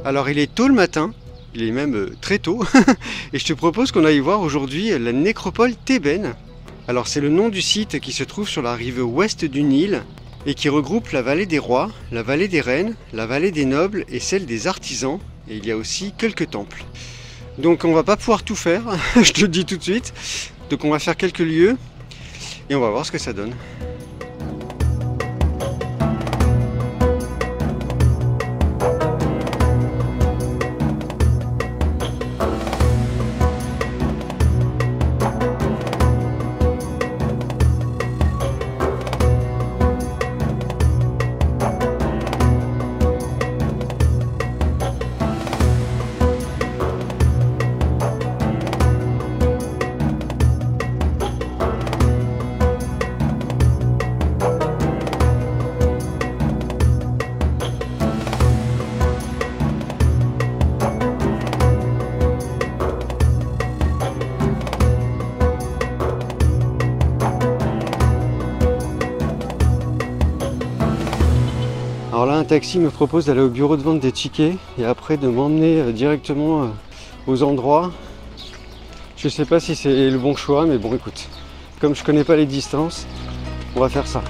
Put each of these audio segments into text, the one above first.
Alors il est tôt le matin, il est même très tôt, et je te propose qu'on aille voir aujourd'hui la nécropole thébaine. Alors c'est le nom du site qui se trouve sur la rive ouest du Nil et qui regroupe la vallée des rois, la vallée des reines, la vallée des nobles et celle des artisans, et il y a aussi quelques temples. Donc on va pas pouvoir tout faire, je te le dis tout de suite, donc on va faire quelques lieux et on va voir ce que ça donne. Alors là, un taxi me propose d'aller au bureau de vente des tickets et après de m'emmener directement aux endroits. Je sais pas si c'est le bon choix, mais bon, écoute, comme je connais pas les distances, on va faire ça.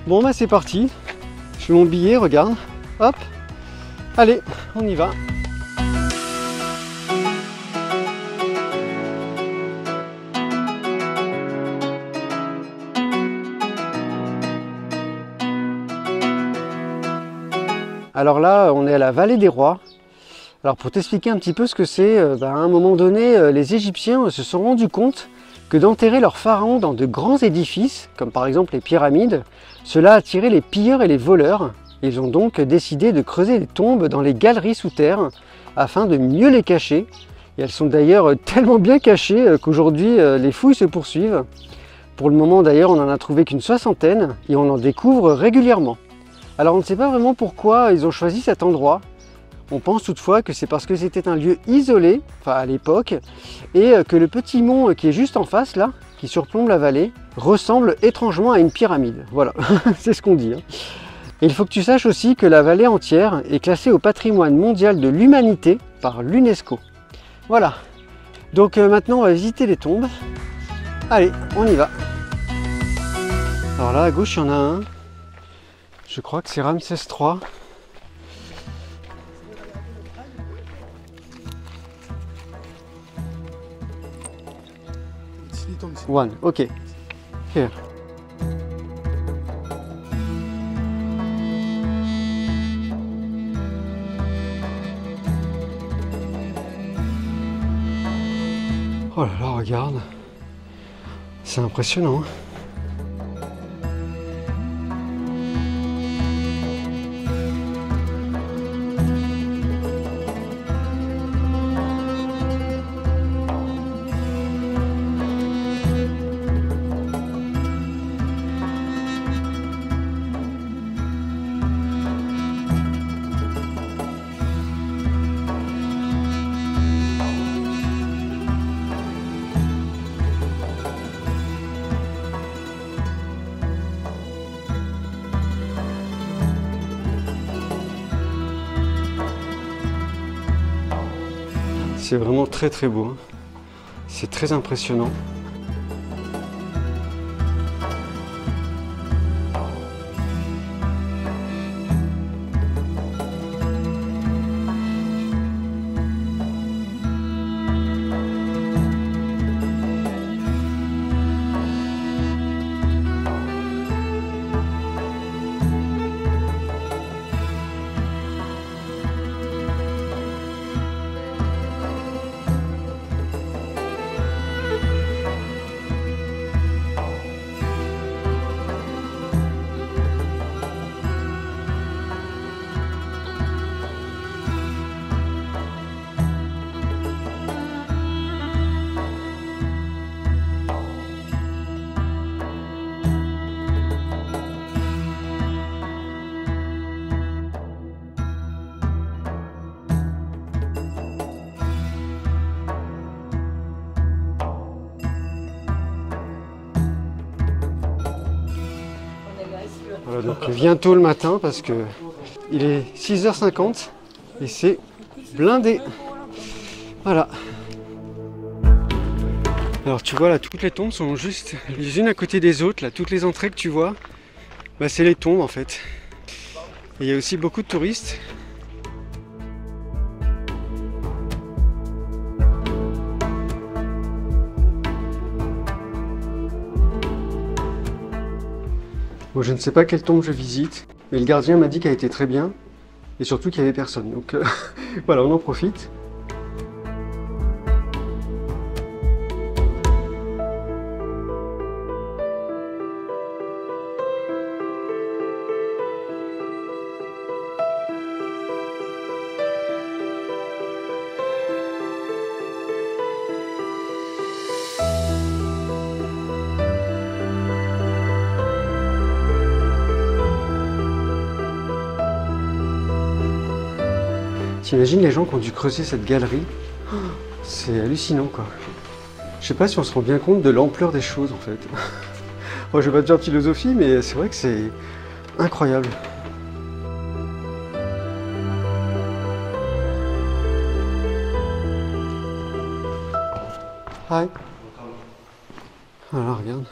Bon bah c'est parti, je fais mon billet, regarde, hop, allez, on y va. Alors là, on est à la vallée des rois. Alors pour t'expliquer un petit peu ce que c'est, à un moment donné, les Égyptiens se sont rendus compte que d'enterrer leurs pharaons dans de grands édifices, comme par exemple les pyramides, cela attirait les pilleurs et les voleurs. Ils ont donc décidé de creuser des tombes dans les galeries sous terre afin de mieux les cacher. Et elles sont d'ailleurs tellement bien cachées qu'aujourd'hui les fouilles se poursuivent. Pour le moment d'ailleurs on n'en a trouvé qu'une soixantaine et on en découvre régulièrement. Alors on ne sait pas vraiment pourquoi ils ont choisi cet endroit. On pense toutefois que c'est parce que c'était un lieu isolé, enfin à l'époque, et que le petit mont qui est juste en face là, qui surplombe la vallée, ressemble étrangement à une pyramide. Voilà, c'est ce qu'on dit. Et il faut que tu saches aussi que la vallée entière est classée au patrimoine mondial de l'humanité par l'UNESCO. Voilà, donc maintenant on va visiter les tombes. Allez, on y va. Alors là à gauche il y en a un, je crois que c'est Ramsès III. One, ok. Here. Oh là là, regarde. C'est impressionnant. C'est vraiment très très beau, hein. C'est très impressionnant. Voilà, donc viens tôt le matin parce que il est 6h50 et c'est blindé. Voilà. Alors tu vois là, toutes les tombes sont juste les unes à côté des autres. Là, toutes les entrées que tu vois, bah, c'est les tombes en fait. Et il y a aussi beaucoup de touristes. Bon, je ne sais pas quelle tombe je visite, mais le gardien m'a dit qu'elle était très bien et surtout qu'il n'y avait personne. Donc voilà, on en profite. T'imagines les gens qui ont dû creuser cette galerie? C'est hallucinant quoi. Je sais pas si on se rend bien compte de l'ampleur des choses en fait. Moi je vais pas te dire philosophie, mais c'est vrai que c'est incroyable. Hi. Voilà, regarde.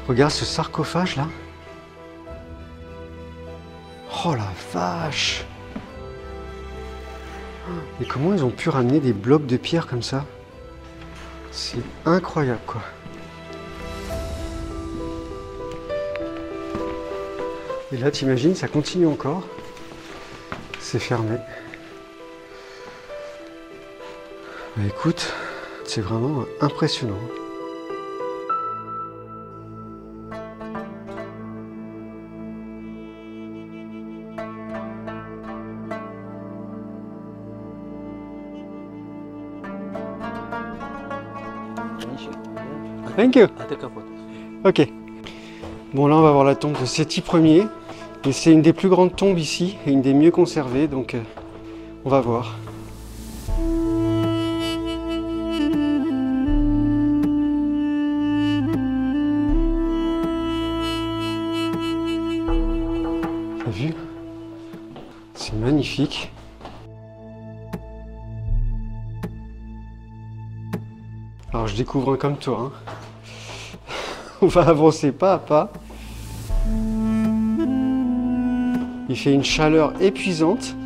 Regarde ce sarcophage là. Oh la vache! Et comment ils ont pu ramener des blocs de pierre comme ça? C'est incroyable quoi. Et là t'imagines, ça continue encore. C'est fermé. Bah, écoute, c'est vraiment impressionnant. Thank you. Ok. Bon là on va voir la tombe de Séti Ier. Et c'est une des plus grandes tombes ici et une des mieux conservées, donc on va voir. T'as vu? C'est magnifique. Alors je découvre un comme toi. Hein. On va avancer pas à pas. Il fait une chaleur épuisante.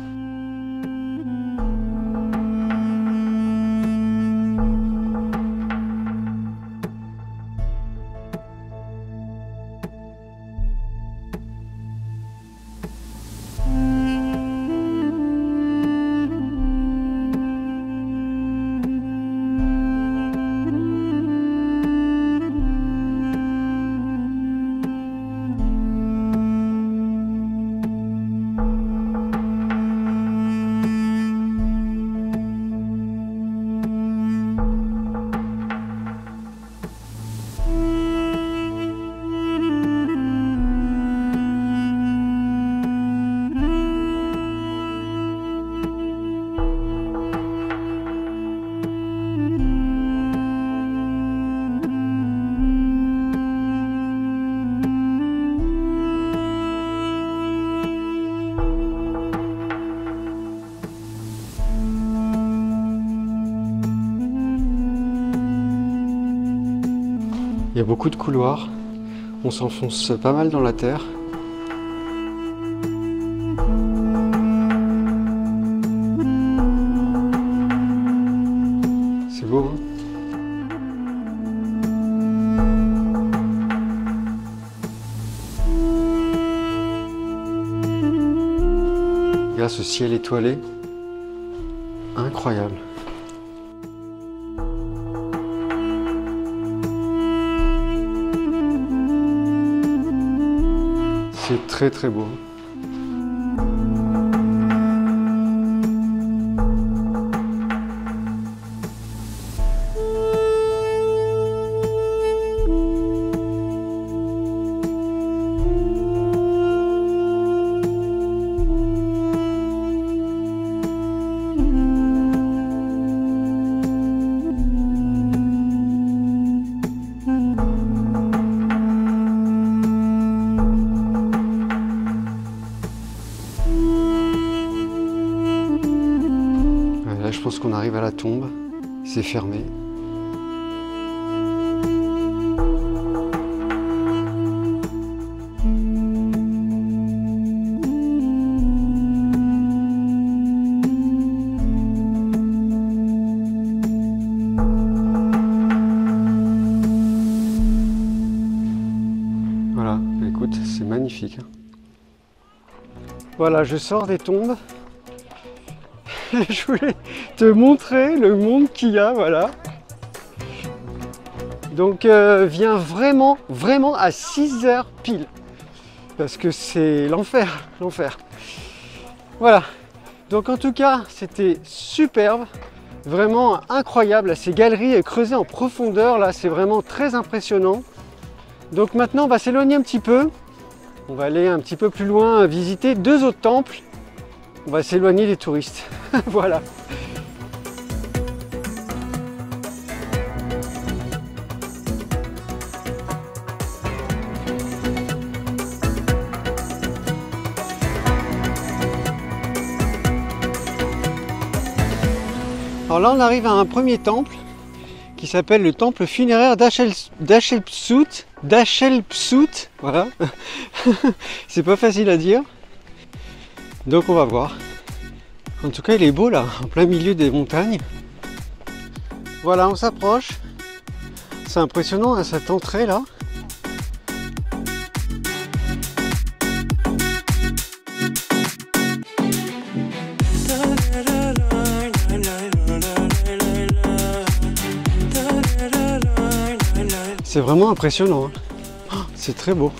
Il y a beaucoup de couloirs, on s'enfonce pas mal dans la terre. C'est beau, hein? Regarde ce ciel étoilé, incroyable. C'est très très beau. Là, je pense qu'on arrive à la tombe. C'est fermé. Voilà, écoute, c'est magnifique. Voilà, je sors des tombes. Je voulais te montrer le monde qu'il y a, voilà. Donc viens vraiment à 6 heures pile. Parce que c'est l'enfer, l'enfer. Voilà. Donc en tout cas, c'était superbe. Vraiment incroyable. Ces galeries creusées en profondeur, là, c'est vraiment très impressionnant. Donc maintenant, on va s'éloigner un petit peu. On va aller un petit peu plus loin, visiter 2 autres temples. On va s'éloigner des touristes. Voilà. Alors là, on arrive à un premier temple qui s'appelle le temple funéraire d'Hatshepsut. Voilà. C'est pas facile à dire. Donc on va voir. En tout cas, il est beau là, en plein milieu des montagnes. Voilà, on s'approche. C'est impressionnant hein, cette entrée là. C'est vraiment impressionnant. Hein. Oh, c'est très beau.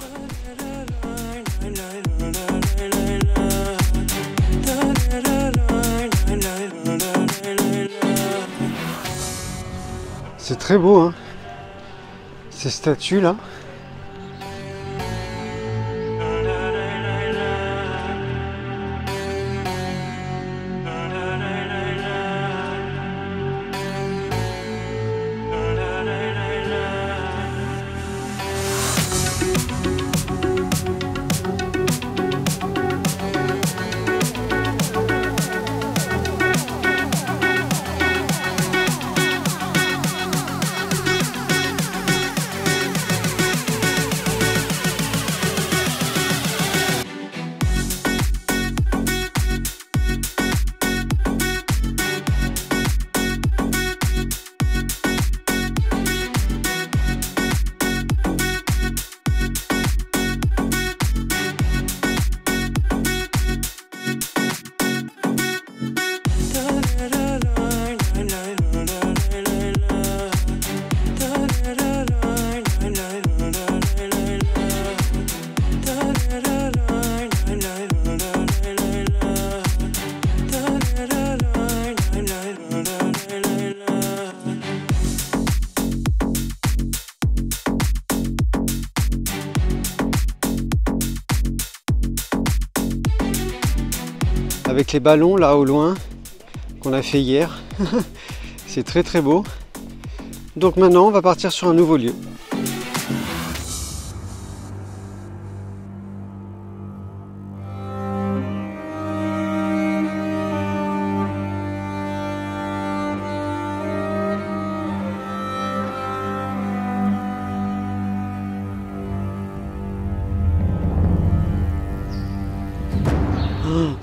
C'est très beau, hein, ces statues là. Avec les ballons là au loin qu'on a fait hier. C'est très très beau. Donc maintenant on va partir sur un nouveau lieu.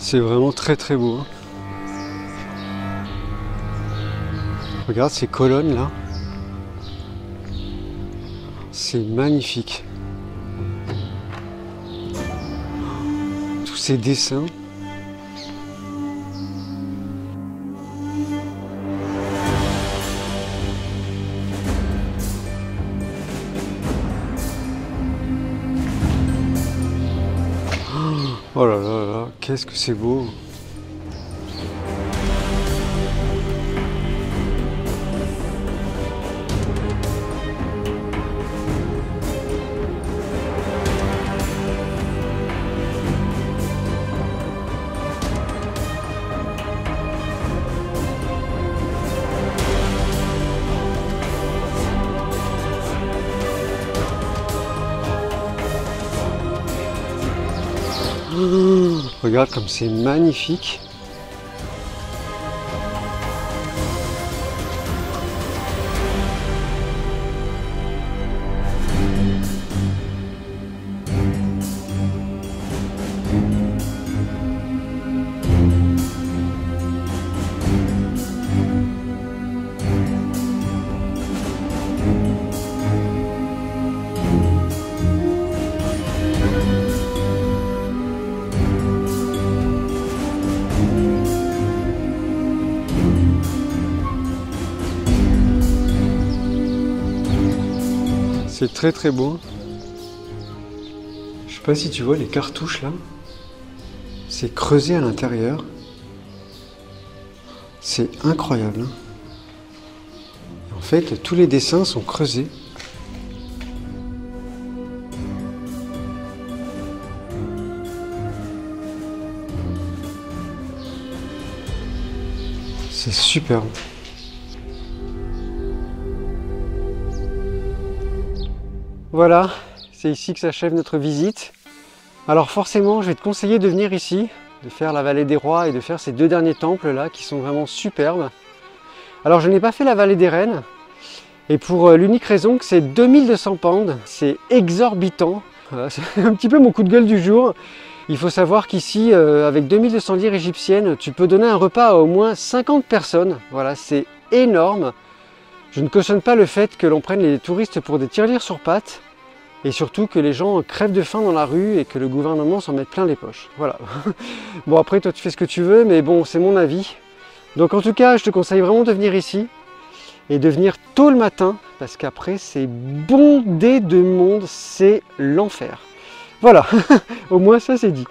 C'est vraiment très très beau. Regarde ces colonnes là. C'est magnifique. Tous ces dessins. Oh là là là, qu'est-ce que c'est beau! Regarde comme c'est magnifique. C'est très très beau. Je sais pas si tu vois les cartouches là. C'est creusé à l'intérieur. C'est incroyable. En fait, tous les dessins sont creusés. C'est superbe. Voilà, c'est ici que s'achève notre visite. Alors forcément, je vais te conseiller de venir ici, de faire la vallée des rois et de faire ces deux derniers temples là qui sont vraiment superbes. Alors je n'ai pas fait la vallée des reines, et pour l'unique raison que c'est 2200 pounds, c'est exorbitant. Voilà, c'est un petit peu mon coup de gueule du jour. Il faut savoir qu'ici, avec 2200 lire égyptiennes, tu peux donner un repas à au moins 50 personnes. Voilà, c'est énorme. Je ne cautionne pas le fait que l'on prenne les touristes pour des tirelires sur pattes et surtout que les gens crèvent de faim dans la rue et que le gouvernement s'en mette plein les poches. Voilà. Bon après toi tu fais ce que tu veux mais bon c'est mon avis. Donc en tout cas je te conseille vraiment de venir ici et de venir tôt le matin parce qu'après c'est bondé de monde, c'est l'enfer. Voilà, au moins ça c'est dit.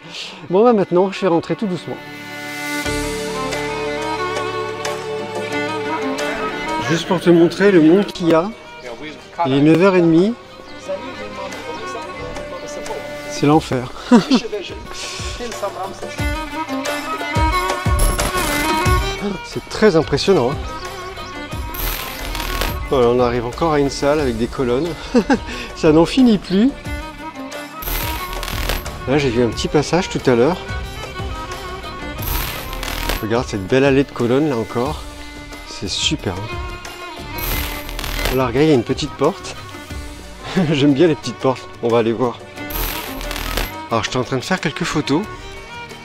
Bon bah maintenant je vais rentrer tout doucement. Juste pour te montrer le monde qu'il y a, il est 9h30, c'est l'enfer. C'est très impressionnant. Voilà, on arrive encore à une salle avec des colonnes, ça n'en finit plus. Là j'ai vu un petit passage tout à l'heure. Regarde cette belle allée de colonnes là encore, c'est super. Là, regarde, il y a une petite porte. J'aime bien les petites portes. On va aller voir. Alors, j'étais en train de faire quelques photos.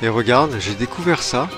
Et regarde, j'ai découvert ça.